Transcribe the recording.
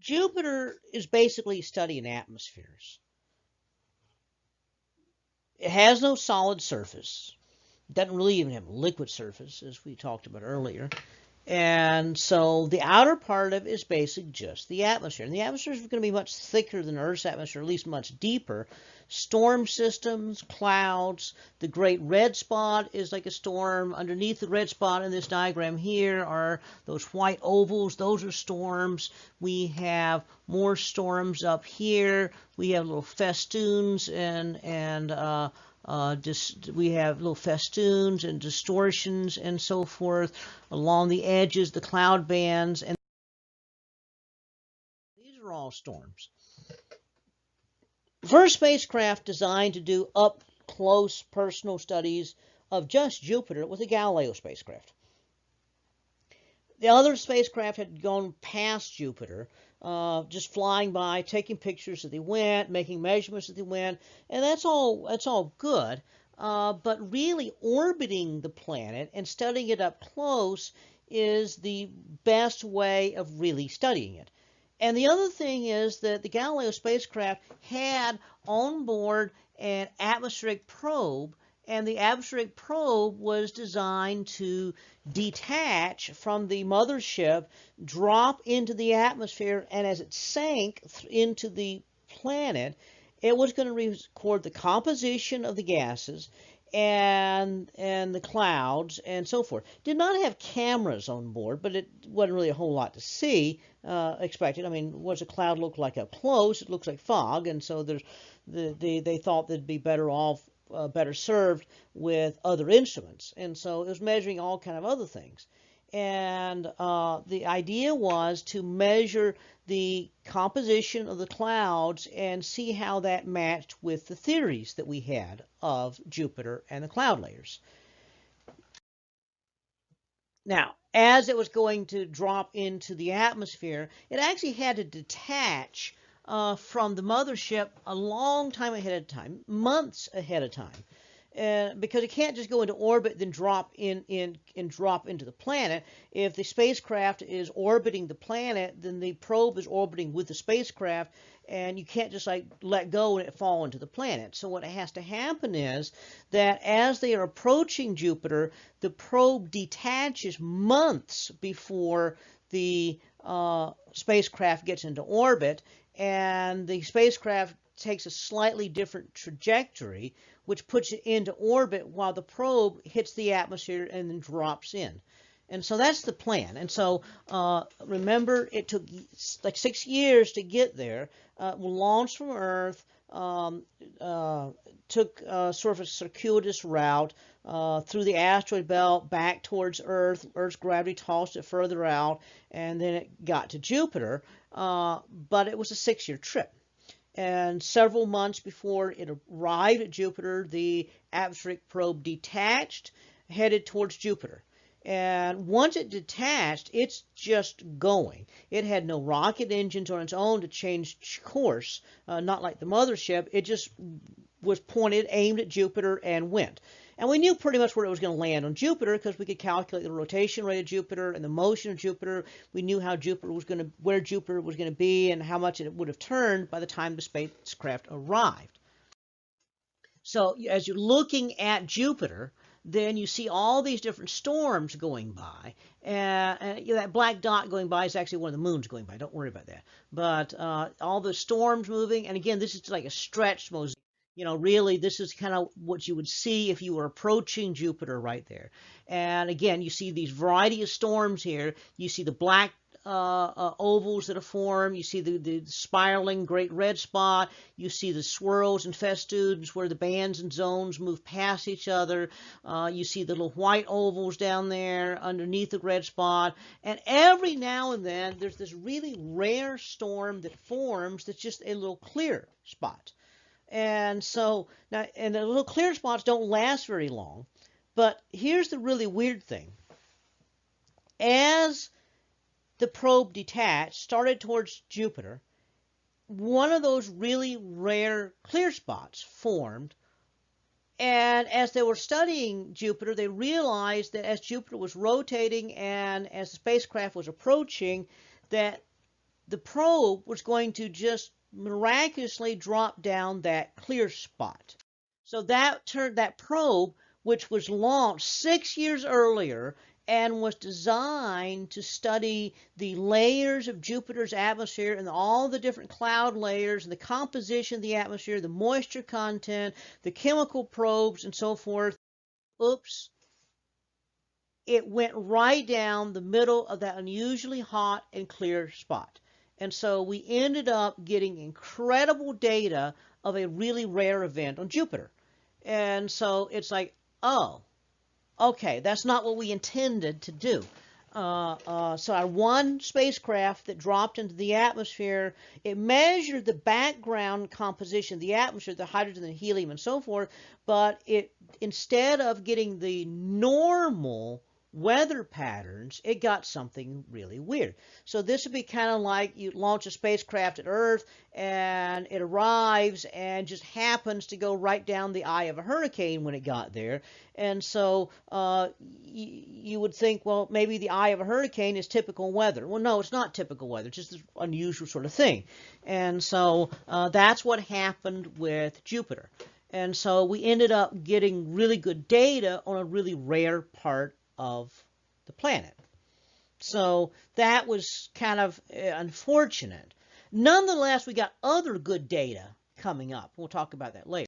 Jupiter is basically studying atmospheres. It has no solid surface. It doesn't really even have a liquid surface, as we talked about earlier. And so the outer part of it is basically just the atmosphere. And the atmosphere is going to be much thicker than Earth's atmosphere, at least much deeper. Storm systems, clouds. The great red spot is like a storm. Underneath the red spot in this diagram here are those white ovals. Those are storms. We have more storms up here. We have little festoons we have little festoons and distortions and so forth along the edges, the cloud bands, and these are all storms. First spacecraft designed to do up-close personal studies of just Jupiter was the Galileo spacecraft. The other spacecraft had gone past Jupiter, just flying by, taking pictures as they went, making measurements as they went, and that's all good. But really orbiting the planet and studying it up close is the best way of really studying it. And the other thing is that the Galileo spacecraft had on board an atmospheric probe, and the atmospheric probe was designed to detach from the mothership, drop into the atmosphere, and as it sank into the planet, it was going to record the composition of the gases and the clouds and so forth. Did not have cameras on board, but it wasn't really a whole lot to see expected. I mean, what does a cloud look like up close? It looks like fog, and so they thought they'd be better served with other instruments, and so it was measuring all kind of other things. And the idea was to measure the composition of the clouds and see how that matched with the theories that we had of Jupiter and the cloud layers. Now, as it was going to drop into the atmosphere, it actually had to detach from the mothership a long time ahead of time, months ahead of time. Because it can't just go into orbit then drop drop into the planet. If the spacecraft is orbiting the planet, then the probe is orbiting with the spacecraft, and you can't just like let go and it fall into the planet. So what has to happen is that as they are approaching Jupiter, the probe detaches months before the spacecraft gets into orbit, and the spacecraft takes a slightly different trajectory, which puts it into orbit while the probe hits the atmosphere and then drops in. And so that's the plan. And so remember, it took like 6 years to get there. Launched from Earth, took sort of a circuitous route through the asteroid belt back towards Earth. Earth's gravity tossed it further out, and then it got to Jupiter. But it was a 6-year trip. And several months before it arrived at Jupiter, the atmospheric probe detached, headed towards Jupiter. And once it detached, it's just going. It had no rocket engines on its own to change course, not like the mothership. It just was pointed, aimed at Jupiter, and went. And we knew pretty much where it was going to land on Jupiter because we could calculate the rotation rate of Jupiter and the motion of Jupiter. We knew how where Jupiter was going to be and how much it would have turned by the time the spacecraft arrived. So as you're looking at Jupiter, then you see all these different storms going by. And that black dot going by is actually one of the moons going by. Don't worry about that. But all the storms moving, and again, this is like a stretched mosaic. Really, this is kind of what you would see if you were approaching Jupiter right there. And again, you see these variety of storms here. You see the black ovals that are formed. You see the spiraling great red spot. You see the swirls and festoons where the bands and zones move past each other. You see the little white ovals down there underneath the red spot. And every now and then, there's this really rare storm that forms that's just a little clear spot. And so now, and the little clear spots don't last very long. But here's the really weird thing. As the probe detached, started towards Jupiter, one of those really rare clear spots formed. And as they were studying Jupiter, they realized that as Jupiter was rotating and as the spacecraft was approaching, that the probe was going to just miraculously drop down that clear spot. So that probe, which was launched 6 years earlier and was designed to study the layers of Jupiter's atmosphere and all the different cloud layers and the composition of the atmosphere, the moisture content, the chemical probes, and so forth. Oops. It went right down the middle of that unusually hot and clear spot. And so we ended up getting incredible data of a really rare event on Jupiter. And so it's like, oh, okay, that's not what we intended to do. So our one spacecraft that dropped into the atmosphere, it measured the background composition of the atmosphere, the hydrogen and helium and so forth, but it, instead of getting the normal weather patterns, it got something really weird. So this would be kind of like you launch a spacecraft at Earth and it arrives and just happens to go right down the eye of a hurricane when it got there. And so you would think, well, maybe the eye of a hurricane is typical weather. Well, no, it's not typical weather. It's just this unusual sort of thing. And so that's what happened with Jupiter. And so we ended up getting really good data on a really rare part of the planet. So that was kind of unfortunate. Nonetheless, we got other good data coming up. We'll talk about that later.